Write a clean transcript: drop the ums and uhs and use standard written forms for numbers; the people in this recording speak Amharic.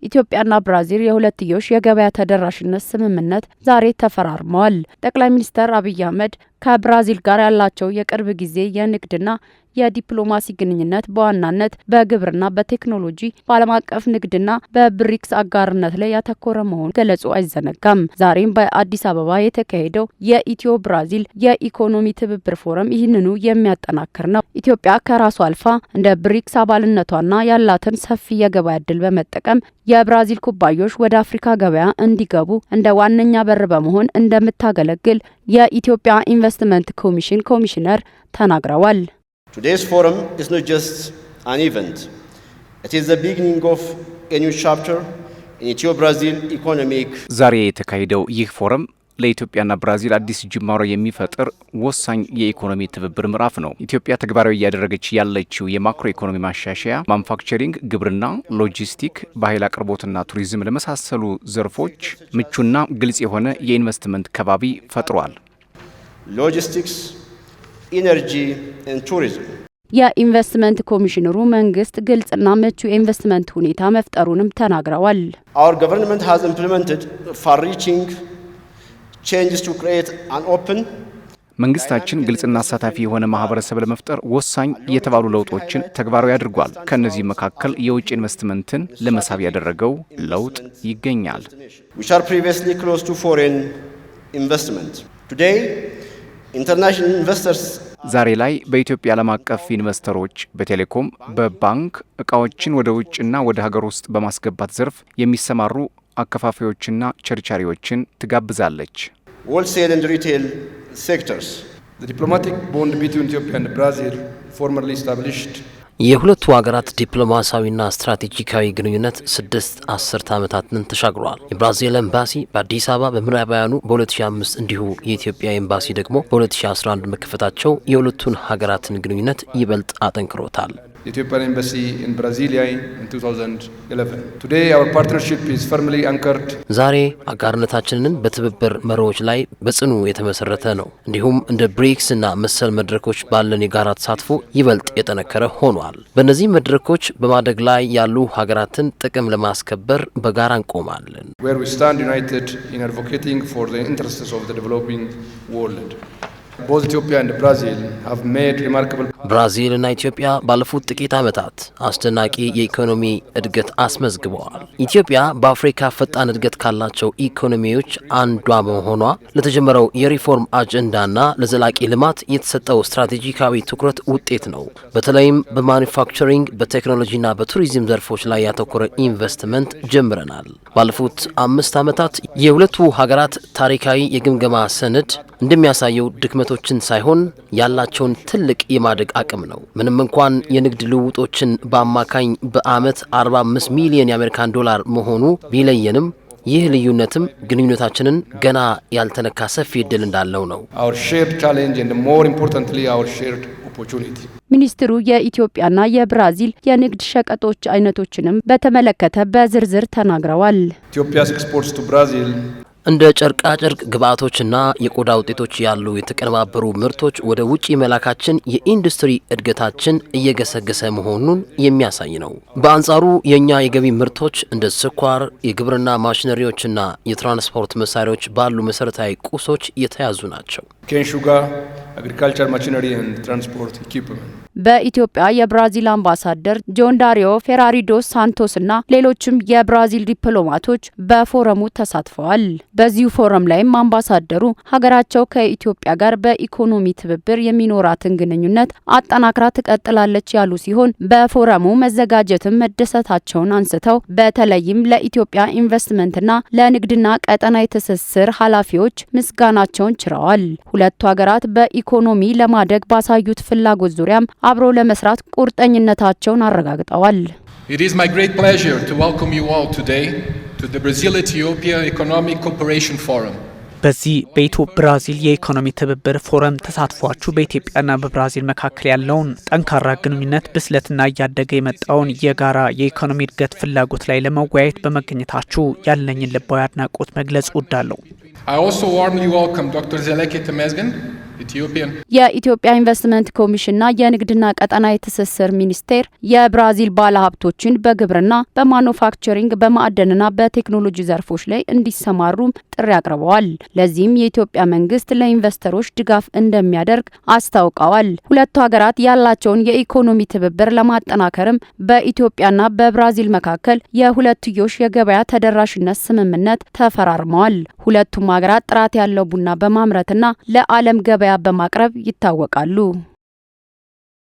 ኢትዮጵያና ብራዚል የሁለትዮሽ የገበያ ተደራሽነት ስምምነት ዛሬ ተፈራርመዋል። ጠቅላይ ሚኒስትር አብይ አህመድ ከብራዚል ጋር ያላቸው የቅርብ ጊዜ የንግድና የዲፕሎማሲ ግንኙነት በዋናነት በግብርና፣ በቴክኖሎጂ፣ በዓለም አቀፍ ንግድና በብሪክስ አጋርነት ላይ ያተኮረ መሆኑን ገለጹ አይዘነጋም። ዛሬም በአዲስ አበባ የተካሄደው የኢትዮ ብራዚል የኢኮኖሚ ትብብር ፎረም ይህንኑ የሚያጠናክር ነው። ኢትዮጵያ ከራሷ አልፋ እንደ ብሪክስ አባልነቷና ያላትን ሰፊ የገበያ እድል በመጠቀም የብራዚል ኩባንያዎች ወደ አፍሪካ ገበያ እንዲገቡ እንደ ዋነኛ በር በመሆን እንደምታገለግል የኢትዮጵያ ኢንቨስትመንት ኮሚሽን ኮሚሽነር ተናግረዋል። Today's forum is not just an event. It is the beginning of a new chapter in Ethiopia-Brazil economic. ዛሬ የተካሄደው ይህ ፎረም ለኢትዮጵያና ብራዚል አዲስ ጅማሮ የሚፈጥር ወሳኝ የኢኮኖሚ ትብብር ምዕራፍ ነው። ኢትዮጵያ ተግባራዊ እያደረገች ያለችው የማክሮ ኢኮኖሚ ማሻሻያ ማኑፋክቸሪንግ፣ ግብርና፣ ሎጂስቲክ፣ በኃይል አቅርቦትና ቱሪዝም ለመሳሰሉ ዘርፎች ምቹና ግልጽ የሆነ የኢንቨስትመንት ከባቢ ፈጥሯል። ሎጂስቲክስ፣ ኢነርጂ and tourism. የኢንቨስትመንት ኮሚሽነሩ መንግስት ግልጽና ምቹ የኢንቨስትመንት ሁኔታ መፍጠሩንም ተናግረዋል። Our government has implemented far-reaching changes to create an open መንግስታችን ግልጽና አሳታፊ የሆነ ማህበረሰብ ለመፍጠር ወሳኝ የተባሉ ለውጦችን ተግባራዊ አድርጓል። ከነዚህ መካከል የውጭ ኢንቨስትመንትን ለመሳብ ያደረገው ለውጥ ይገኛል። which are previously close to foreign investment. Today, international investors ዛሬ ላይ በኢትዮጵያ ዓለም አቀፍ ኢንቨስተሮች በቴሌኮም፣ በባንክ እቃዎችን ወደ ውጭና ወደ ሀገር ውስጥ በማስገባት ዘርፍ የሚሰማሩ አከፋፋዮችና ቸርቻሪዎችን ትጋብዛለች። wholesale and retail sectors. The diplomatic bond between Ethiopia and Brazil formally established. የሁለቱ ሀገራት ዲፕሎማሲያዊና ስትራቴጂካዊ ግንኙነት 6 አስርት ዓመታትን ተሻግሯል። የብራዚል ኤምባሲ በአዲስ አበባ በምዕራባውያኑ በ2005 እንዲሁ የኢትዮጵያ ኤምባሲ ደግሞ በ2011 መከፈታቸው የሁለቱን ሀገራትን ግንኙነት ይበልጥ አጠንክሮታል። The Ethiopian embassy in Brasilia in 2011. Today our partnership is firmly anchored. ዛሬ አጋርነታችንን በትብብር መርሆች ላይ በጽኑ የተመሰረተ ነው። እንዲሁም እንደ ብሪክስ እና መሰል መድረኮች ባለን የጋራ ተሳትፎ ይበልጥ የጠነከረ ሆኗል። በእነዚህ መድረኮች በማደግ ላይ ያሉ ሀገራትን ጥቅም ለማስከበር በጋራ እንቆማለን። Where we stand united in advocating for the interests of the developing world. Both Ethiopia and Brazil have made remarkable. ብራዚል እና ኢትዮጵያ ባለፉት ጥቂት ዓመታት አስደናቂ የኢኮኖሚ እድገት አስመዝግበዋል። ኢትዮጵያ በአፍሪካ ፈጣን እድገት ካላቸው ኢኮኖሚዎች አንዷ በመሆኗ ለተጀመረው የሪፎርም አጀንዳና ለዘላቂ ልማት የተሰጠው ስትራቴጂካዊ ትኩረት ውጤት ነው። በተለይም በማኑፋክቸሪንግ፣ በቴክኖሎጂና በቱሪዝም ዘርፎች ላይ ያተኮረ ኢንቨስትመንት ጀምረናል። ባለፉት 5 ዓመታት የሁለቱ ሀገራት ታሪካዊ የግምገማ ሰነድ እንደሚያሳየው ድክመቶችን ሳይሆን ያላቸውን ትልቅ የማደግ አቅም ነው። ምንም እንኳን የንግድ ልውውጦችን በአማካኝ በአመት 45 ሚሊዮን የአሜሪካን ዶላር መሆኑ ቢለየንም ይህ ልዩነትም ግንኙነታችንን ገና ያልተነካ ሰፊ እድል እንዳለው ነው። Our shared challenge and more importantly our shared opportunity. ሚኒስትሩ የኢትዮጵያና የብራዚል የንግድ ሸቀጦች አይነቶችንም በተመለከተ በዝርዝር ተናግረዋል። Ethiopia's exports to Brazil እንደ ጨርቃ ጨርቅ ግብአቶችና የቆዳ ውጤቶች ያሉ የተቀነባበሩ ምርቶች ወደ ውጪ መላካችን የኢንዱስትሪ እድገታችን እየገሰገሰ መሆኑን የሚያሳይ ነው። በአንጻሩ የኛ የገቢ ምርቶች እንደ ስኳር፣ የግብርና ማሽነሪዎችና የትራንስፖርት መሳሪያዎች ባሉ መሰረታዊ ቁሶች የተያዙ ናቸው። cane sugar, agricultural machinery and transport equipment. በኢትዮጵያ የብራዚል አምባሳደር ጆን ዳሪዮ ፌራሪዶስ ሳንቶስና ሌሎችም የብራዚል ዲፕሎማቶች በፎረሙ ተሳትፈዋል። በዚሁ ፎረም ላይም አምባሳደሩ ሀገራቸው ከኢትዮጵያ ጋር በኢኮኖሚ ትብብር የሚኖራትን ግንኙነት አጠናክራ ትቀጥላለች ያሉ ሲሆን በፎረሙ መዘጋጀትም መደሰታቸውን አንስተው በተለይም ለኢትዮጵያ ኢንቨስትመንትና ለንግድና ቀጠናዊ ትስስር ኃላፊዎች ምስጋናቸውን ችረዋል። ሁለቱ ሀገራት በኢኮኖሚ ለማደግ ባሳዩት ፍላጎት ዙሪያም አብሮ ለመስራት ቁርጠኝነታቸውን አረጋግጠዋል። It is my great pleasure to welcome you all today to the Brazil-Ethiopia Economic Cooperation Forum. በዚህ በኢትዮ ብራዚል የኢኮኖሚ ትብብር ፎረም ተሳትፏችሁ በኢትዮጵያና በብራዚል መካከል ያለውን ጠንካራ ግንኙነት ብስለትና እያደገ የመጣውን የጋራ የኢኮኖሚ እድገት ፍላጎት ላይ ለመወያየት በመገኘታችሁ ያለኝን ልባዊ አድናቆት መግለጽ እወዳለሁ። I also warmly welcome Dr. Zeleke Temesgen, የኢትዮጵያ ኢንቨስትመንት ኮሚሽንና የንግድና ቀጠናዊ ትስስር ሚኒስቴር የብራዚል ባለሀብቶችን በግብርና፣ በማኑፋክቸሪንግ፣ በማዕድንና በቴክኖሎጂ ዘርፎች ላይ እንዲሰማሩ ጥሪ አቅርበዋል። ለዚህም የኢትዮጵያ መንግስት ለኢንቨስተሮች ድጋፍ እንደሚያደርግ አስታውቀዋል። ሁለቱ ሀገራት ያላቸውን የኢኮኖሚ ትብብር ለማጠናከርም በኢትዮጵያና በብራዚል መካከል የሁለትዮሽ የገበያ ተደራሽነት ስምምነት ተፈራርመዋል። ሁለቱም ሀገራት ጥራት ያለው ቡና በማምረትና ለዓለም ገበያ በማቅረብ ይታወቃሉ።